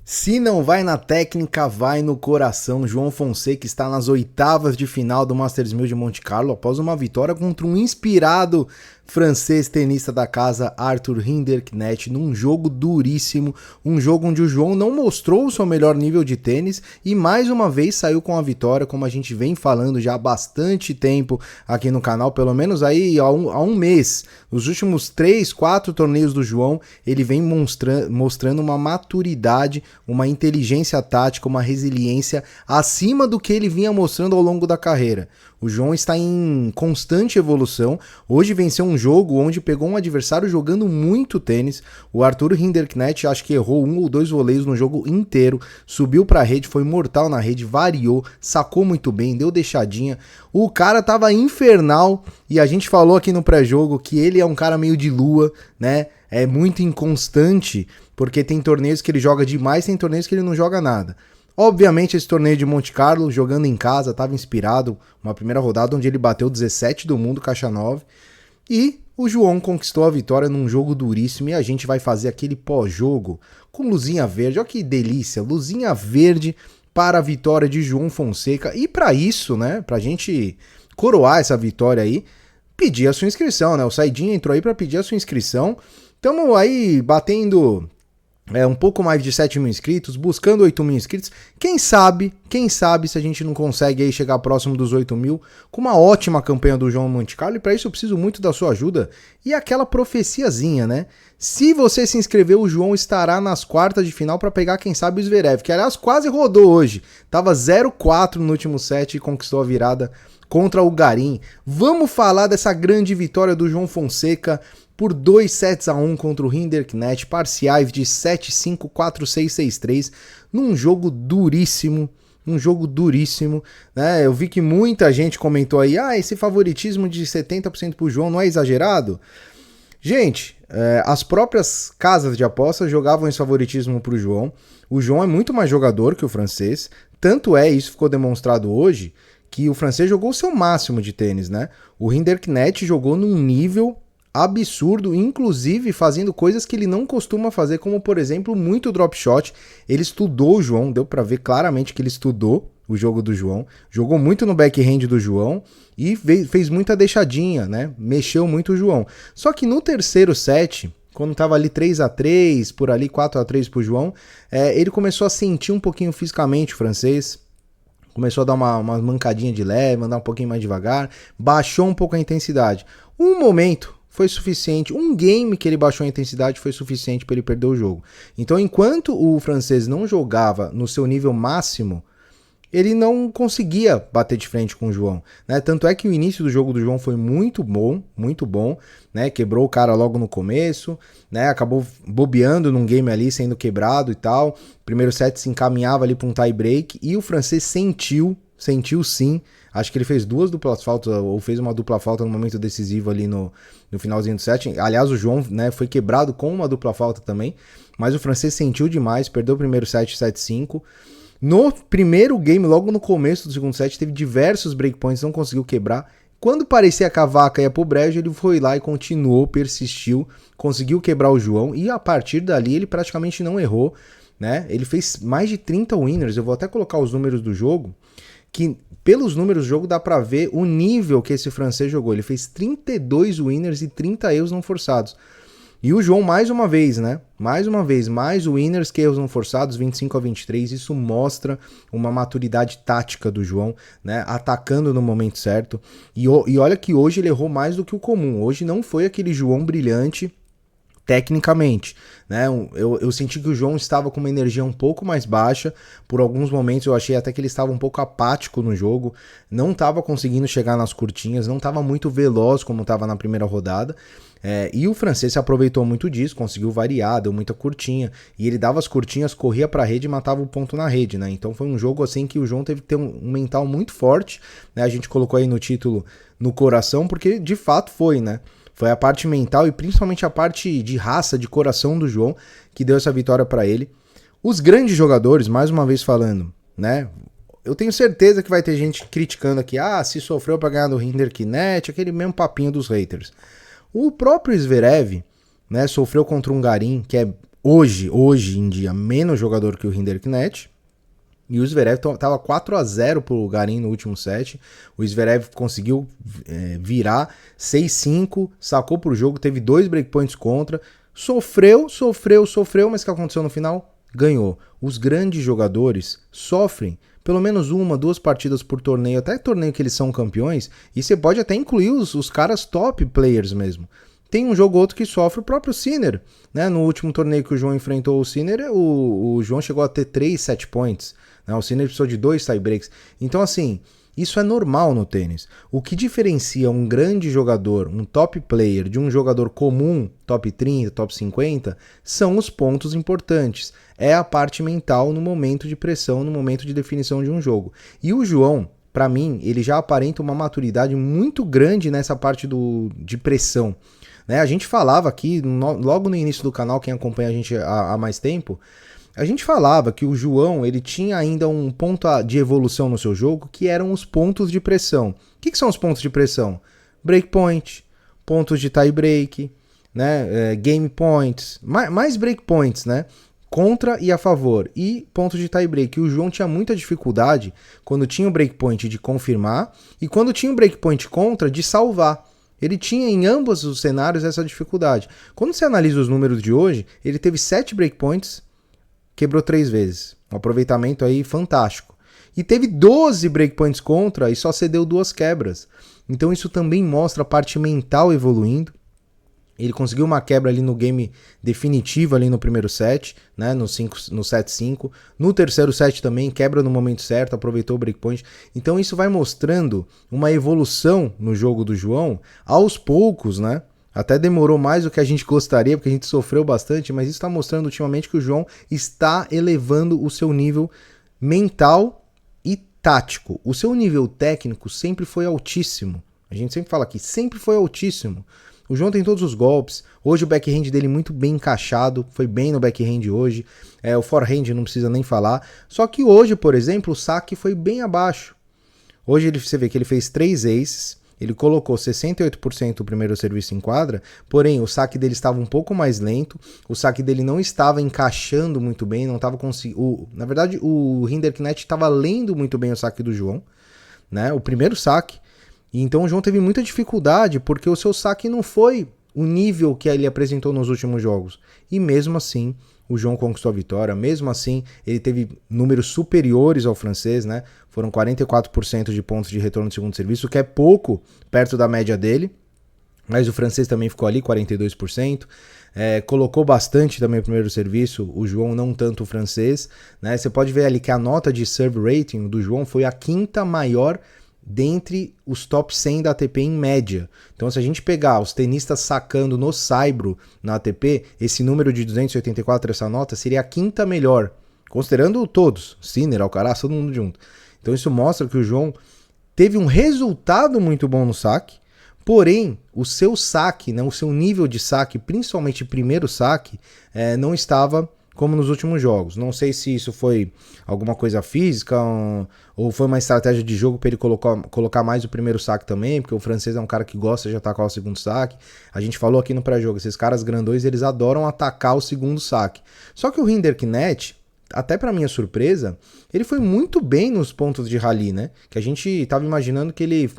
Se não vai na técnica, vai no coração. João Fonseca está nas oitavas de final do Masters 1000 de Monte Carlo após uma vitória contra um inspirado francês tenista da casa, Arthur Hinderknecht, num jogo duríssimo, um jogo onde o João não mostrou o seu melhor nível de tênis e mais uma vez saiu com a vitória, como a gente vem falando já há bastante tempo aqui no canal, pelo menos aí há um mês. Nos últimos 3, 4 torneios do João, ele vem mostrando uma maturidade, uma inteligência tática, uma resiliência acima do que ele vinha mostrando ao longo da carreira. O João está em constante evolução. Hoje venceu um jogo onde pegou um adversário jogando muito tênis. O Arthur Hinderknecht acho que errou 1 ou 2 voleios no jogo inteiro. Subiu para a rede, foi mortal na rede, variou, sacou muito bem, deu deixadinha. O cara tava infernal e a gente falou aqui no pré-jogo que ele é um cara meio de lua, né? É muito inconstante, porque tem torneios que ele joga demais, tem torneios que ele não joga nada. Obviamente esse torneio de Monte Carlo, jogando em casa, estava inspirado, uma primeira rodada onde ele bateu 17 do mundo, caixa 9, e o João conquistou a vitória num jogo duríssimo e a gente vai fazer aquele pós-jogo com luzinha verde. Olha que delícia, luzinha verde para a vitória de João Fonseca. E para isso, né, pra gente coroar essa vitória aí, pedir a sua inscrição, né? O Saidinha entrou aí para pedir a sua inscrição. Estamos aí batendo um pouco mais de 7 mil inscritos, buscando 8 mil inscritos. Quem sabe se a gente não consegue aí chegar próximo dos 8 mil com uma ótima campanha do João Monte Carlo, e para isso eu preciso muito da sua ajuda e aquela profeciazinha, né? Se você se inscrever, o João estará nas quartas de final para pegar, quem sabe, o Zverev, que aliás quase rodou hoje. Tava 0-4 no último set e conquistou a virada contra o Garim. Vamos falar dessa grande vitória do João Fonseca por 2-1 contra o Hinderknecht, parciais de 7-5, 4-6, 6-3, num jogo duríssimo, né? Eu vi que muita gente comentou aí, esse favoritismo de 70% pro João não é exagerado? Gente, as próprias casas de apostas jogavam esse favoritismo pro João. O João é muito mais jogador que o francês, tanto isso ficou demonstrado hoje, que o francês jogou o seu máximo de tênis, né? O Hinderknecht jogou num nível absurdo, inclusive fazendo coisas que ele não costuma fazer, como por exemplo, muito drop shot. Ele estudou o João, deu pra ver claramente que ele estudou o jogo do João, jogou muito no backhand do João e fez muita deixadinha, né? Mexeu muito o João. Só que no terceiro set, quando tava ali 3-3, por ali 4-3 pro João, ele começou a sentir um pouquinho fisicamente o francês. Começou a dar uma mancadinha de leve, andar um pouquinho mais devagar, baixou um pouco a intensidade. Um momento foi suficiente, um game que ele baixou a intensidade foi suficiente para ele perder o jogo. Então, enquanto o francês não jogava no seu nível máximo, ele não conseguia bater de frente com o João, né? Tanto é que o início do jogo do João foi muito bom, né? Quebrou o cara logo no começo, né? Acabou bobeando num game ali, sendo quebrado e tal. Primeiro set se encaminhava ali para um tie break e o francês sentiu sim. Acho que ele fez 2 duplas faltas, ou fez uma dupla falta no momento decisivo ali no finalzinho do set. Aliás, o João, né, foi quebrado com uma dupla falta também, mas o francês sentiu demais, perdeu o primeiro set 7-5. No primeiro game, logo no começo do segundo set, teve diversos breakpoints, não conseguiu quebrar. Quando parecia que a vaca ia pro brejo, ele foi lá e continuou, persistiu, conseguiu quebrar o João, e a partir dali ele praticamente não errou, né? Ele fez mais de 30 winners, eu vou até colocar os números do jogo, que pelos números do jogo dá pra ver o nível que esse francês jogou. Ele fez 32 winners e 30 erros não forçados. E o João, mais uma vez, mais winners que erros não forçados, 25-23, isso mostra uma maturidade tática do João, né, atacando no momento certo, e olha que hoje ele errou mais do que o comum, hoje não foi aquele João brilhante tecnicamente, né? Eu senti que o João estava com uma energia um pouco mais baixa, por alguns momentos eu achei até que ele estava um pouco apático no jogo, não estava conseguindo chegar nas curtinhas, não estava muito veloz como estava na primeira rodada, e o francês se aproveitou muito disso, conseguiu variar, deu muita curtinha, e ele dava as curtinhas, corria para a rede e matava o ponto na rede, né? Então foi um jogo assim que o João teve que ter um mental muito forte, né? A gente colocou aí no título no coração, porque de fato foi, né? Foi a parte mental e principalmente a parte de raça, de coração do João, que deu essa vitória para ele. Os grandes jogadores, mais uma vez falando, né? Eu tenho certeza que vai ter gente criticando aqui, se sofreu para ganhar do Hinderknecht, aquele mesmo papinho dos haters. O próprio Zverev, né, sofreu contra um Garim, que é hoje em dia, menos jogador que o Rinderknecht. E o Zverev estava 4-0 pro Garin no último set. O Zverev conseguiu virar 6-5, sacou pro jogo, teve 2 breakpoints contra. Sofreu, mas o que aconteceu no final? Ganhou. Os grandes jogadores sofrem pelo menos 1, 2 partidas por torneio, até torneio que eles são campeões, e você pode até incluir os caras top players mesmo. Tem um jogo ou outro que sofre, o próprio Sinner, né? No último torneio que o João enfrentou o Sinner, o João chegou a ter 3 set points, né? O Sinner precisou de 2 tiebreaks. Então, assim, isso é normal no tênis. O que diferencia um grande jogador, um top player, de um jogador comum, top 30, top 50, são os pontos importantes. É a parte mental no momento de pressão, no momento de definição de um jogo. E o João, para mim, ele já aparenta uma maturidade muito grande nessa parte de pressão. Né? A gente falava aqui, logo no início do canal, quem acompanha a gente há mais tempo, a gente falava que o João ele tinha ainda um ponto de evolução no seu jogo, que eram os pontos de pressão. O que são os pontos de pressão? Breakpoint, pontos de tie break, né? Game points, mais breakpoints, né? Contra e a favor, e pontos de tie break. O João tinha muita dificuldade quando tinha o breakpoint de confirmar e quando tinha o breakpoint contra de salvar. Ele tinha em ambos os cenários essa dificuldade. Quando você analisa os números de hoje, ele teve 7 breakpoints, quebrou 3 vezes. Um aproveitamento aí fantástico. E teve 12 breakpoints contra e só cedeu 2 quebras. Então isso também mostra a parte mental evoluindo. Ele conseguiu uma quebra ali no game definitivo ali no primeiro set, né, no 7-5. No terceiro set também, quebra no momento certo, aproveitou o breakpoint. Então isso vai mostrando uma evolução no jogo do João, aos poucos, né? Até demorou mais do que a gente gostaria, porque a gente sofreu bastante, mas isso está mostrando ultimamente que o João está elevando o seu nível mental e tático. O seu nível técnico sempre foi altíssimo. A gente sempre fala aqui, sempre foi altíssimo. O João tem todos os golpes, hoje o backhand dele muito bem encaixado, foi bem no backhand hoje, o forehand não precisa nem falar, só que hoje, por exemplo, o saque foi bem abaixo. Hoje você vê que ele fez 3 aces, ele colocou 68% do primeiro serviço em quadra, porém o saque dele estava um pouco mais lento, o saque dele não estava encaixando muito bem, não estava conseguindo... Na verdade, o Rinderknecht estava lendo muito bem o saque do João, né? O primeiro saque. E então o João teve muita dificuldade porque o seu saque não foi o nível que ele apresentou nos últimos jogos. E mesmo assim, o João conquistou a vitória. Mesmo assim, ele teve números superiores ao francês, né? Foram 44% de pontos de retorno do segundo serviço, que é pouco perto da média dele. Mas o francês também ficou ali, 42%. Colocou bastante também o primeiro serviço, o João não tanto o francês. Né? Você pode ver ali que a nota de serve rating do João foi a 5ª maior dentre os top 100 da ATP em média. Então se a gente pegar os tenistas sacando no saibro na ATP, esse número de 284, essa nota, seria a 5ª melhor, considerando todos, Sinner, Alcaraz, todo mundo junto. Então isso mostra que o João teve um resultado muito bom no saque, porém o seu saque, né, o seu nível de saque, principalmente primeiro saque, não estava como nos últimos jogos. Não sei se isso foi alguma coisa física ou foi uma estratégia de jogo para ele colocar mais o primeiro saque também, porque o francês é um cara que gosta de atacar o segundo saque. A gente falou aqui no pré-jogo, esses caras grandões, eles adoram atacar o segundo saque. Só que o Rinderknecht, até para minha surpresa, ele foi muito bem nos pontos de rally, né? Que a gente estava imaginando que ele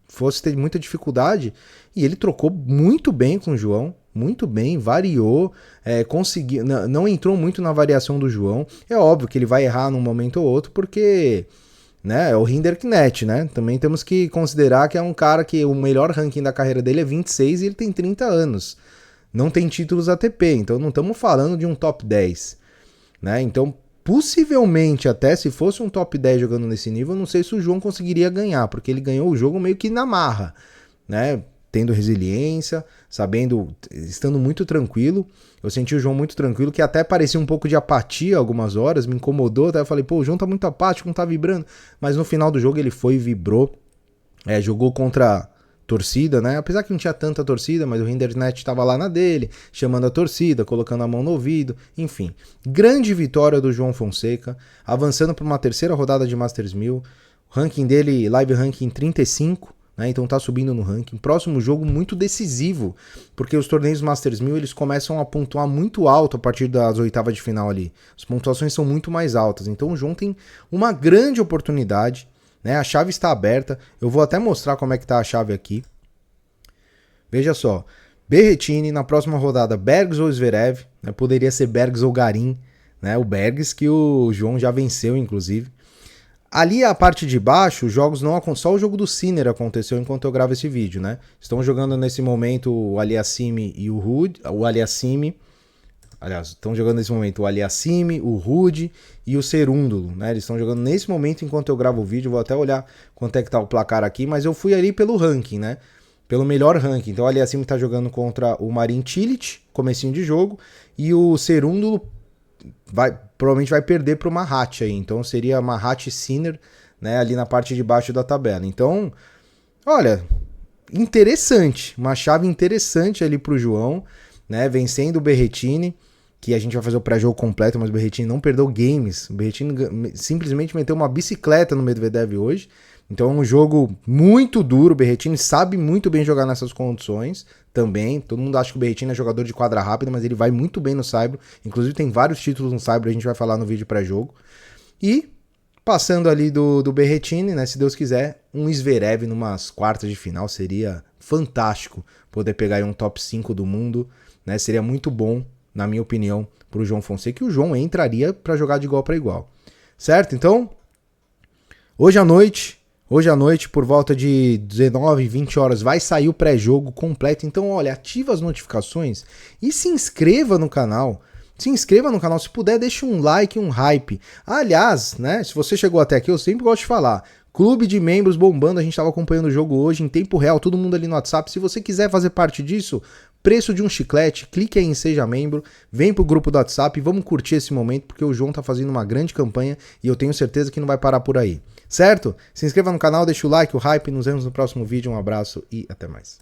fosse ter muita dificuldade, e ele trocou muito bem com o João, muito bem, variou, conseguiu, não entrou muito na variação do João. É óbvio que ele vai errar num momento ou outro, porque, né, é o Rinderknecht, né? Também temos que considerar que é um cara que o melhor ranking da carreira dele é 26 e ele tem 30 anos. Não tem títulos ATP, então não estamos falando de um top 10. Né? Então, possivelmente, até se fosse um top 10 jogando nesse nível, não sei se o João conseguiria ganhar, porque ele ganhou o jogo meio que na marra, né? Tendo resiliência, sabendo, estando muito tranquilo. Eu senti o João muito tranquilo, que até parecia um pouco de apatia algumas horas, me incomodou, até eu falei, pô, o João tá muito apático, não tá vibrando, mas no final do jogo ele foi e vibrou, jogou contra torcida, né? Apesar que não tinha tanta torcida, mas o Rinderknecht estava lá na dele, chamando a torcida, colocando a mão no ouvido, enfim. Grande vitória do João Fonseca, avançando para uma terceira rodada de Masters 1000, ranking dele, live ranking 35, né? Então tá subindo no ranking. Próximo jogo muito decisivo, porque os torneios Masters 1000 eles começam a pontuar muito alto a partir das oitavas de final ali. As pontuações são muito mais altas. Então o João tem uma grande oportunidade, né? A chave está aberta. Eu vou até mostrar como é que tá a chave aqui. Veja só. Berrettini, na próxima rodada, Bergs ou Zverev, né? Poderia ser Bergs ou Garin, né? O Bergs que o João já venceu, inclusive. Ali a parte de baixo, os jogos não acontecem, só o jogo do Sinner aconteceu enquanto eu gravo esse vídeo, né? Estão jogando nesse momento o Aliassime e o Ruud, o Aliassime, aliás, estão jogando nesse momento o Aliassime, o Ruud e o Cerúndulo, né? Eles estão jogando nesse momento enquanto eu gravo o vídeo, vou até olhar quanto é que tá o placar aqui, mas eu fui ali pelo ranking, né? Pelo melhor ranking. Então o Aliassime tá jogando contra o Marin Cilic, comecinho de jogo, e o Cerúndulo provavelmente vai perder para o Mahat aí. Então seria Mahat e Sinner, né, ali na parte de baixo da tabela. Então, olha, interessante. Uma chave interessante ali para o João, né, vencendo o Berrettini, que a gente vai fazer o pré-jogo completo, mas o Berrettini não perdeu games. O Berrettini simplesmente meteu uma bicicleta no Medvedev hoje. Então é um jogo muito duro, o Berrettini sabe muito bem jogar nessas condições também. Todo mundo acha que o Berrettini é jogador de quadra rápida, mas ele vai muito bem no Saibro. Inclusive tem vários títulos no Saibro, a gente vai falar no vídeo pré-jogo. E passando ali do Berrettini, né, se Deus quiser, um Zverev numas quartas de final seria fantástico poder pegar aí um top 5 do mundo, né? Seria muito bom, na minha opinião, para o João Fonseca, e o João entraria para jogar de igual para igual. Certo? Então, hoje à noite, por volta de 19, 20 horas, vai sair o pré-jogo completo. Então, olha, ativa as notificações e se inscreva no canal. Se inscreva no canal, se puder, deixe um like, um hype. Aliás, né, se você chegou até aqui, eu sempre gosto de falar. Clube de membros bombando, a gente estava acompanhando o jogo hoje em tempo real, todo mundo ali no WhatsApp. Se você quiser fazer parte disso, preço de um chiclete, clique aí em Seja Membro, vem pro grupo do WhatsApp e vamos curtir esse momento, porque o João tá fazendo uma grande campanha e eu tenho certeza que não vai parar por aí. Certo? Se inscreva no canal, deixa o like, o hype, nos vemos no próximo vídeo, um abraço e até mais.